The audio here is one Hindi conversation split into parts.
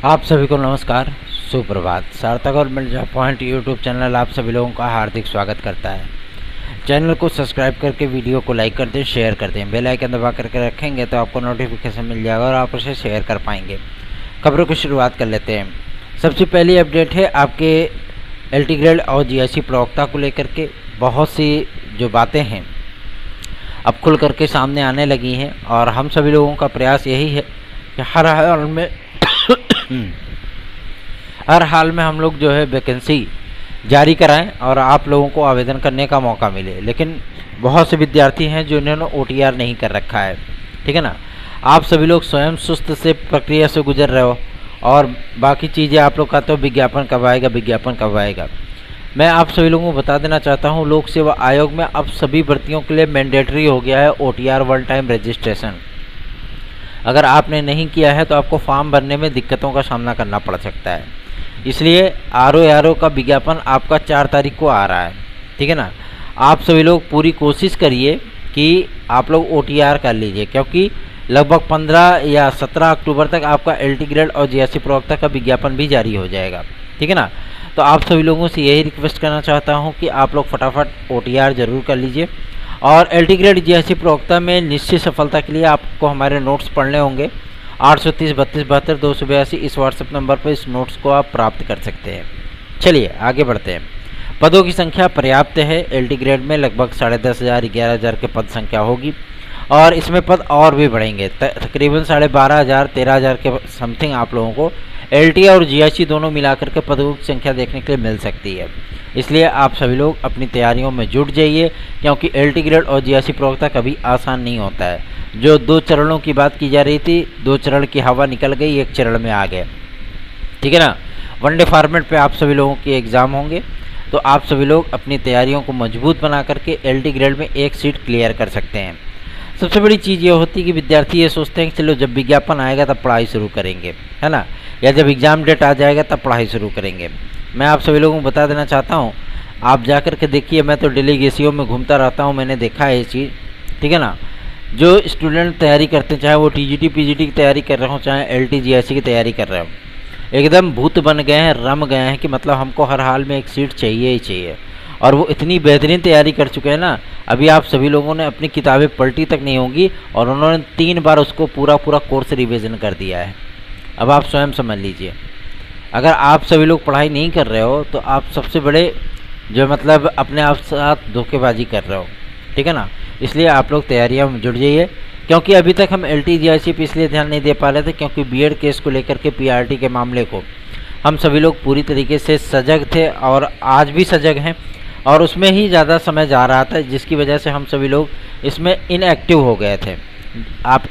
आप सभी को नमस्कार, सुप्रभात। सार्थक और मिर्जा पॉइंट यूट्यूब चैनल आप सभी लोगों का हार्दिक स्वागत करता है। चैनल को सब्सक्राइब करके वीडियो को लाइक कर दें, शेयर कर दें। बेल आइकन दबा करके रखेंगे तो आपको नोटिफिकेशन मिल जाएगा और आप उसे शेयर कर पाएंगे। खबरों की शुरुआत कर लेते हैं। सबसे पहली अपडेट है आपके एलटी ग्रेड और जीआईसी प्रवक्ता को लेकर के। बहुत सी जो बातें हैं अब खुल करके सामने आने लगी हैं और हम सभी लोगों का प्रयास यही है कि हर हाल में हम लोग जो है वैकेंसी जारी कराएं और आप लोगों को आवेदन करने का मौका मिले। लेकिन बहुत से विद्यार्थी हैं जो इन्होंने ओटीआर नहीं कर रखा है, ठीक है ना। आप सभी लोग स्वयं सुस्त से प्रक्रिया से गुजर रहे हो और बाकी चीज़ें आप लोग कहते हो विज्ञापन कब आएगा, विज्ञापन कब आएगा। मैं आप सभी लोगों को बता देना चाहता हूं, लोक सेवा आयोग में अब सभी भर्तियों के लिए मैंडेटरी हो गया है ओटीआर वन टाइम रजिस्ट्रेशन। अगर आपने नहीं किया है तो आपको फॉर्म भरने में दिक्कतों का सामना करना पड़ सकता है। इसलिए आरओ का विज्ञापन आपका 4 तारीख को आ रहा है, ठीक है ना। आप सभी लोग पूरी कोशिश करिए कि आप लोग ओटीआर कर लीजिए, क्योंकि लगभग 15 या 17 अक्टूबर तक आपका एलटी ग्रेड और जीआईसी प्रवक्ता का विज्ञापन भी जारी हो जाएगा, ठीक है ना। तो आप सभी लोगों से यही रिक्वेस्ट करना चाहता हूं कि आप लोग फटाफट ओटीआर ज़रूर कर लीजिए। और एलटी ग्रेड जीआईसी प्रवक्ता में निश्चित सफलता के लिए आपको हमारे नोट्स पढ़ने होंगे। 830 32 72 282 इस व्हाट्सएप नंबर पर इस नोट्स को आप प्राप्त कर सकते हैं। चलिए आगे बढ़ते हैं। पदों की संख्या पर्याप्त है। एलटी ग्रेड में लगभग 10,500 11,000 के पद संख्या होगी और इसमें पद और भी बढ़ेंगे। तकरीबन 12,500 13,000 के समथिंग आप लोगों को एलटी और जीआईसी दोनों मिलाकर के पदों की संख्या देखने के लिए मिल सकती है। इसलिए आप सभी लोग अपनी तैयारियों में जुट जाइए, क्योंकि एलटी ग्रेड और जीआईसी प्रवक्ता कभी आसान नहीं होता है। जो 2 चरणों की बात की जा रही थी, 2 चरण की हवा निकल गई, 1 चरण में आ गए, ठीक है ना। वनडे फॉर्मेट पे आप सभी लोगों के एग्ज़ाम होंगे, तो आप सभी लोग अपनी तैयारियों को मजबूत बना करके एलटी ग्रेड में 1 सीट क्लियर कर सकते हैं। सबसे बड़ी चीज़ ये होती है कि विद्यार्थी ये सोचते हैं कि चलो जब विज्ञापन आएगा तब पढ़ाई शुरू करेंगे, है ना, या जब एग्ज़ाम डेट आ जाएगा तब पढ़ाई शुरू करेंगे। मैं आप सभी लोगों को बता देना चाहता हूँ, आप जा कर के देखिए। मैं तो डेलीगेसियों में घूमता रहता हूँ, मैंने देखा है ये चीज़, ठीक है ना। जो स्टूडेंट तैयारी करते हैं, चाहे वो टीजीटी पीजीटी की तैयारी कर रहे हो, चाहे एलटी जीआईसी की तैयारी कर रहे हो, एकदम भूत बन गए हैं, रम गए हैं कि मतलब हमको हर हाल में 1 सीट चाहिए ही चाहिए। और वो इतनी बेहतरीन तैयारी कर चुके हैं ना, अभी आप सभी लोगों ने अपनी किताबें पलटी तक नहीं होंगी और उन्होंने 3 बार उसको पूरा कोर्स रिवीजन कर दिया है। अब आप स्वयं समझ लीजिए, अगर आप सभी लोग पढ़ाई नहीं कर रहे हो तो आप सबसे बड़े जो मतलब अपने आप साथ धोखेबाजी कर रहे हो, ठीक है ना। इसलिए आप लोग तैयारियों में जुट जाइए, क्योंकि अभी तक हम एलटी जीआईसी पे इसलिए ध्यान नहीं दे पा रहे थे क्योंकि बीएड केस को लेकर के पीआरटी के मामले को हम सभी लोग पूरी तरीके से सजग थे और आज भी सजग हैं, और उसमें ही ज़्यादा समय जा रहा था, जिसकी वजह से हम सभी लोग इसमें इनएक्टिव हो गए थे। आप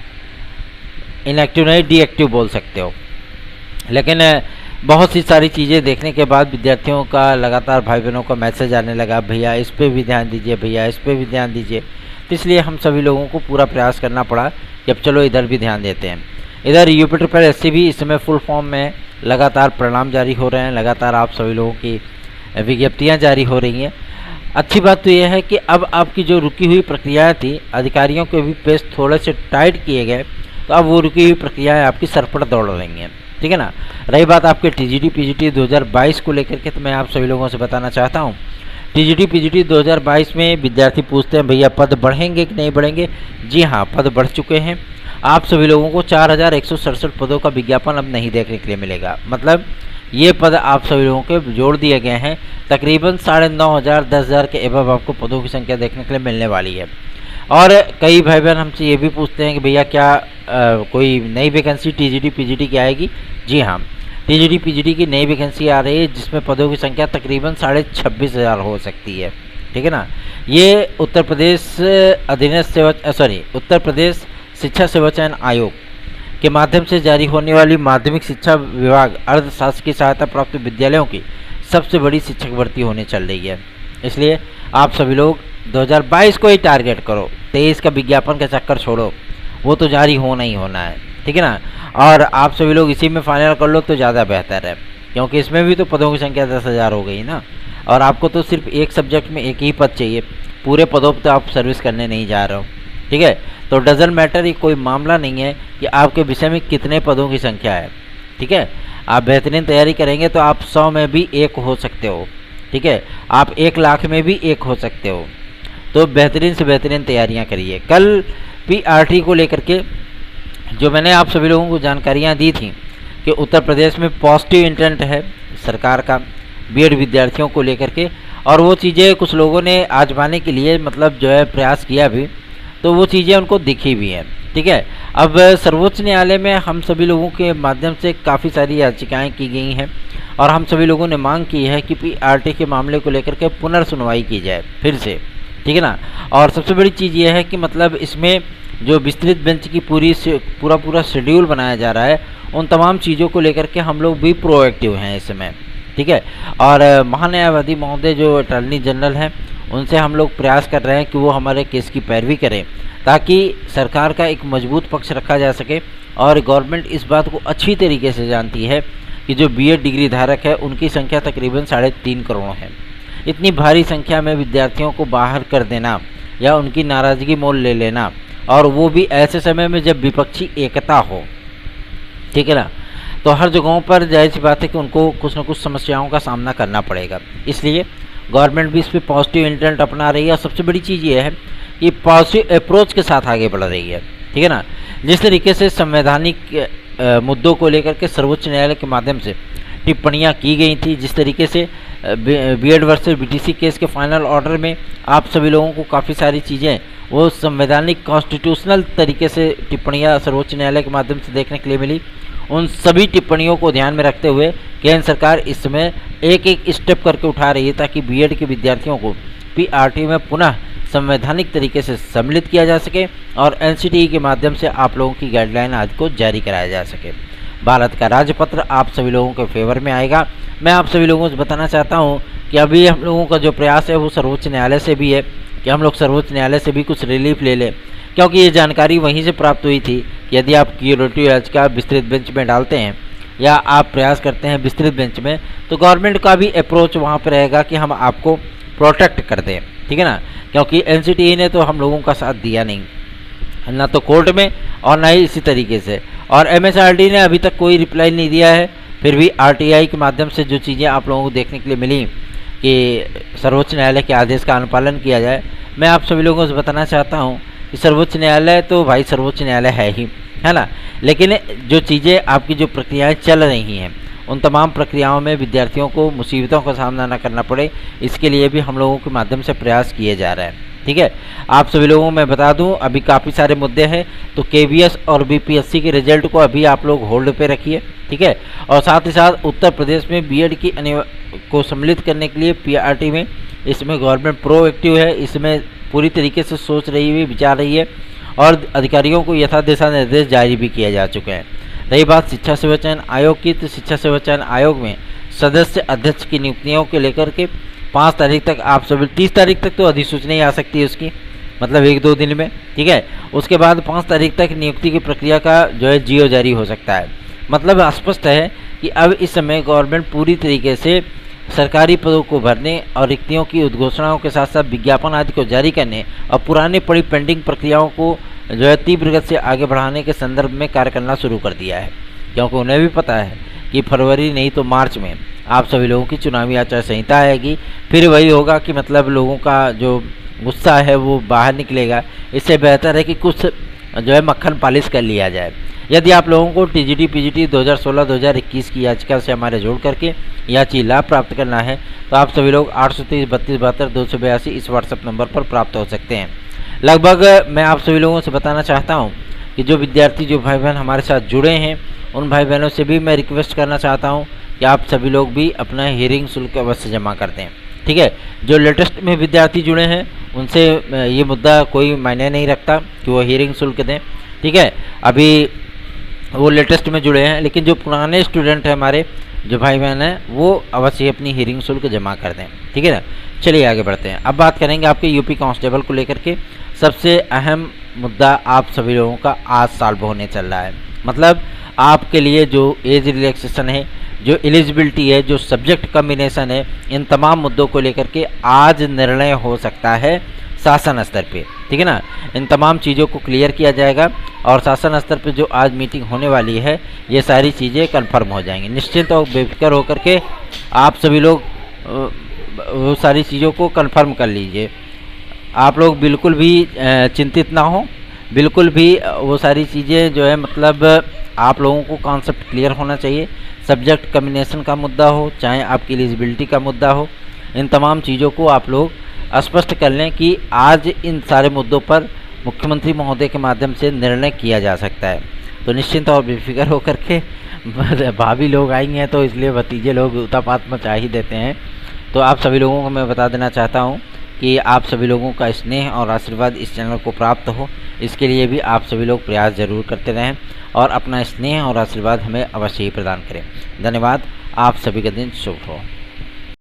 इनएक्टिव नहीं, डीएक्टिव बोल सकते हो। लेकिन बहुत सी सारी चीज़ें देखने के बाद विद्यार्थियों का लगातार भाई बहनों का मैसेज आने लगा, भैया इस पे भी ध्यान दीजिए, भैया इस पे भी ध्यान दीजिए। तो इसलिए हम सभी लोगों को पूरा प्रयास करना पड़ा कि अब चलो इधर भी ध्यान देते हैं। इधर यूपी ट्रिपल एससी भी इस समय फुल फॉर्म में लगातार परिणाम जारी हो रहे हैं, लगातार आप सभी लोगों की विज्ञप्तियाँ जारी हो रही हैं। अच्छी बात तो यह है कि अब आपकी जो रुकी हुई प्रक्रियाएँ थी, अधिकारियों के भी पेज थोड़े से टाइट किए गए, तो अब वो रुकी हुई प्रक्रियाएँ आपकी सर पर दौड़ रही हैं, ठीक है ना। रही बात आपके टीजीटी पीजीटी 2022 को लेकर के, तो मैं आप सभी लोगों से बताना चाहता हूँ, टीजीटी पीजीटी 2022 में विद्यार्थी पूछते हैं भैया पद बढ़ेंगे कि नहीं बढ़ेंगे। जी हाँ, पद बढ़ चुके हैं। आप सभी लोगों को 4,167 पदों का विज्ञापन अब नहीं देखने के लिए मिलेगा। मतलब ये पद आप सभी लोगों के जोड़ दिए गए हैं। तकरीबन 9,500 10,000 के एबव आपको पदों की संख्या देखने के लिए मिलने वाली है। और कई भाई बहन हमसे ये भी पूछते हैं कि भैया क्या कोई नई वैकेंसी टीजीटी पीजीटी की आएगी। जी हाँ, टीजीटी पीजीटी की नई वैकेंसी आ रही है, जिसमें पदों की संख्या तकरीबन 26,500 हो सकती है, ठीक है ना। ये उत्तर प्रदेश शिक्षा सेवा चयन आयोग के माध्यम से जारी होने वाली माध्यमिक शिक्षा विभाग अर्धशासकीय सहायता प्राप्त विद्यालयों की सबसे बड़ी शिक्षक भर्ती होने चल रही है। इसलिए आप सभी लोग 2022 को ही टारगेट करो, 23 का विज्ञापन का चक्कर छोड़ो, वो तो जारी होना ही होना है, ठीक है ना। और आप सभी लोग इसी में फाइनल कर लो तो ज़्यादा बेहतर है, क्योंकि इसमें भी तो पदों की संख्या 10,000 हो गई ना, और आपको तो सिर्फ एक सब्जेक्ट में 1 ही पद चाहिए, पूरे पदों पर तो आप सर्विस करने नहीं जा रहे हो, ठीक है। तो डजंट मैटर, ये कोई मामला नहीं है कि आपके विषय में कितने पदों की संख्या है, ठीक है। आप बेहतरीन तैयारी करेंगे तो आप 100 में भी एक हो सकते हो, ठीक है, आप 1 लाख में भी एक हो सकते हो। तो बेहतरीन से बेहतरीन तैयारियां करिए। कल पीआरटी को लेकर के जो मैंने आप सभी लोगों को जानकारियां दी थी कि उत्तर प्रदेश में पॉजिटिव इंटेंट है सरकार का बीएड विद्यार्थियों को लेकर के, और वो चीज़ें कुछ लोगों ने आजमाने के लिए मतलब जो है प्रयास किया भी, तो वो चीज़ें उनको दिखी भी हैं, ठीक है। अब सर्वोच्च न्यायालय में हम सभी लोगों के माध्यम से काफ़ी सारी याचिकाएं की गई हैं और हम सभी लोगों ने मांग की है कि पीआरटी के मामले को लेकर के पुनर्सुनवाई की जाए फिर से, ठीक है ना। और सबसे बड़ी चीज़ ये है कि मतलब इसमें जो विस्तृत बेंच की पूरा शेड्यूल बनाया जा रहा है, उन तमाम चीज़ों को लेकर के हम लोग भी प्रोएक्टिव हैं इस समय, ठीक है। और महान्यायवादी महोदय जो अटॉर्नी जनरल हैं, उनसे हम लोग प्रयास कर रहे हैं कि वो हमारे केस की पैरवी करें ताकि सरकार का एक मजबूत पक्ष रखा जा सके। और गवर्नमेंट इस बात को अच्छी तरीके से जानती है कि जो बीएड डिग्री धारक है उनकी संख्या तकरीबन 3.5 करोड़ है। इतनी भारी संख्या में विद्यार्थियों को बाहर कर देना या उनकी नाराज़गी मोल ले लेना, और वो भी ऐसे समय में जब विपक्षी एकता हो, ठीक है ना, तो हर जगहों पर जाहिर सी बात है कि उनको कुछ न कुछ समस्याओं का सामना करना पड़ेगा। इसलिए गवर्नमेंट भी इस पर पॉजिटिव इंटेंट अपना रही है और सबसे बड़ी चीज़ ये है कि पॉजिटिव अप्रोच के साथ आगे बढ़ रही है, ठीक है ना। जिस तरीके से संवैधानिक मुद्दों को लेकर के सर्वोच्च न्यायालय के माध्यम से टिप्पणियां की गई थी, जिस तरीके से बीएड वर्सेस बीटीसी केस के फाइनल ऑर्डर में आप सभी लोगों को काफ़ी सारी चीज़ें वो संवैधानिक कॉन्स्टिट्यूशनल तरीके से टिप्पणियां सर्वोच्च न्यायालय के माध्यम से देखने के लिए मिली, उन सभी टिप्पणियों को ध्यान में रखते हुए केंद्र सरकार इस समय एक एक स्टेप करके उठा रही है ताकि बीएड के विद्यार्थियों को पीआरटी में पुनः संवैधानिक तरीके से सम्मिलित किया जा सके और एनसीटीई के माध्यम से आप लोगों की गाइडलाइन आदि को जारी कराया जा सके। भारत का राजपत्र आप सभी लोगों के फेवर में आएगा। मैं आप सभी लोगों से बताना चाहता हूं कि अभी हम लोगों का जो प्रयास है वो सर्वोच्च न्यायालय से भी है कि हम लोग सर्वोच्च न्यायालय से भी कुछ रिलीफ ले लें, क्योंकि ये जानकारी वहीं से प्राप्त हुई थी कि यदि आप क्यूरेटिव याचिका विस्तृत बेंच में डालते हैं या आप प्रयास करते हैं विस्तृत बेंच में, तो गवर्नमेंट का भी अप्रोच वहाँ पर रहेगा कि हम आपको प्रोटेक्ट कर दें, ठीक है ना। क्योंकि एनसीटीई ने तो हम लोगों का साथ दिया नहीं, ना तो कोर्ट में और ना ही इसी तरीके से, और एमएसआरडी ने अभी तक कोई रिप्लाई नहीं दिया है। फिर भी आरटीआई के माध्यम से जो चीज़ें आप लोगों को देखने के लिए मिली कि सर्वोच्च न्यायालय के आदेश का अनुपालन किया जाए, मैं आप सभी लोगों से बताना चाहता हूं कि सर्वोच्च न्यायालय तो भाई सर्वोच्च न्यायालय है ही, है ना, लेकिन जो चीज़ें आपकी जो प्रक्रियाएं चल रही हैं उन तमाम प्रक्रियाओं में विद्यार्थियों को मुसीबतों का सामना न करना पड़े, इसके लिए भी हम लोगों के माध्यम से प्रयास किए जा रहे हैं, ठीक है। आप सभी लोगों को मैं बता दूं अभी काफ़ी सारे मुद्दे हैं, तो केवीएस और बीपीएससी के रिजल्ट को अभी आप लोग होल्ड पे रखिए, ठीक है। और साथ ही साथ उत्तर प्रदेश में बीएड की को सम्मिलित करने के लिए पीआरटी में इसमें गवर्नमेंट प्रोएक्टिव है, इसमें पूरी तरीके से सोच रही है, विचार रही है और अधिकारियों को यथा दिशा निर्देश जारी भी किए जा चुके हैं। रही बात शिक्षा सेवा चयन आयोग की, तो शिक्षा सेवा चयन आयोग में सदस्य अध्यक्ष की नियुक्तियों को लेकर के 5 तारीख तक आप सभी 30 तारीख तक तो अधिसूचना ही आ सकती है उसकी, मतलब 1-2 दिन में, ठीक है। उसके बाद 5 तारीख तक नियुक्ति की प्रक्रिया का जो है जीओ जारी हो सकता है। मतलब स्पष्ट है कि अब इस समय गवर्नमेंट पूरी तरीके से सरकारी पदों को भरने और रिक्तियों की उद्घोषणाओं के साथ साथ विज्ञापन आदि को जारी करने और पुराने पड़ी पेंडिंग प्रक्रियाओं को जो है तीव्र गति से आगे बढ़ाने के संदर्भ में कार्य करना शुरू कर दिया है, क्योंकि उन्हें भी पता है कि फरवरी नहीं तो मार्च में आप सभी लोगों की चुनावी आचार संहिता आएगी। फिर वही होगा कि मतलब लोगों का जो गुस्सा है वो बाहर निकलेगा। इससे बेहतर है कि कुछ जो है मक्खन पालिश कर लिया जाए। यदि आप लोगों को टीजीटी पीजीटी 2016-2021 की याचिका से हमारे जोड़ करके याची लाभ प्राप्त करना है तो आप सभी लोग 830-32-72-282 इस व्हाट्सएप नंबर पर प्राप्त हो सकते हैं। लगभग मैं आप सभी लोगों से बताना चाहता हूं कि जो विद्यार्थी जो भाई बहन हमारे साथ जुड़े हैं उन भाई बहनों से भी मैं रिक्वेस्ट करना चाहता हूं कि आप सभी लोग भी अपना हियरिंग शुल्क अवश्य जमा कर दें, ठीक है। जो लेटेस्ट में विद्यार्थी जुड़े हैं उनसे ये मुद्दा कोई मायने नहीं रखता कि वो हियरिंग शुल्क दें, ठीक है। अभी वो लेटेस्ट में जुड़े हैं, लेकिन जो पुराने स्टूडेंट हैं हमारे जो भाई बहन हैं वो अवश्य अपनी हियरिंग शुल्क जमा कर दें, ठीक है ना। चलिए आगे बढ़ते हैं। अब बात करेंगे आपके यूपी कांस्टेबल को लेकर के। सबसे अहम मुद्दा आप सभी लोगों का आज सॉल्व होने चल रहा है। मतलब आपके लिए जो एज रिलैक्सेशन है, जो एलिजिबिलिटी है, जो सब्जेक्ट कम्बिनेशन है, इन तमाम मुद्दों को लेकर के आज निर्णय हो सकता है शासन स्तर पे, ठीक है ना। इन तमाम चीज़ों को क्लियर किया जाएगा और शासन स्तर पे जो आज मीटिंग होने वाली है ये सारी चीज़ें कंफर्म हो जाएंगी। निश्चिंत और बेफिक्र होकर के आप सभी लोग वो सारी चीज़ों को कंफर्म कर लीजिए। आप लोग बिल्कुल भी चिंतित ना हो, बिल्कुल भी वो सारी चीज़ें जो है मतलब आप लोगों को कॉन्सेप्ट क्लियर होना चाहिए। सब्जेक्ट कम्बिनेशन का मुद्दा हो, चाहे आपकी एलिजिबिलिटी का मुद्दा हो, इन तमाम चीज़ों को आप लोग स्पष्ट कर लें कि आज इन सारे मुद्दों पर मुख्यमंत्री महोदय के माध्यम से निर्णय किया जा सकता है। तो निश्चिंत और बेफिक्र होकर के भाभी लोग आएंगे हैं तो इसलिए भतीजे लोग उतापात मचा ही देते हैं। तो आप सभी लोगों को मैं बता देना चाहता हूं कि आप सभी लोगों का स्नेह और आशीर्वाद इस चैनल को प्राप्त हो, इसके लिए भी आप सभी लोग प्रयास ज़रूर करते रहें और अपना स्नेह और आशीर्वाद हमें अवश्य ही प्रदान करें। धन्यवाद। आप सभी का दिन शुभ हो।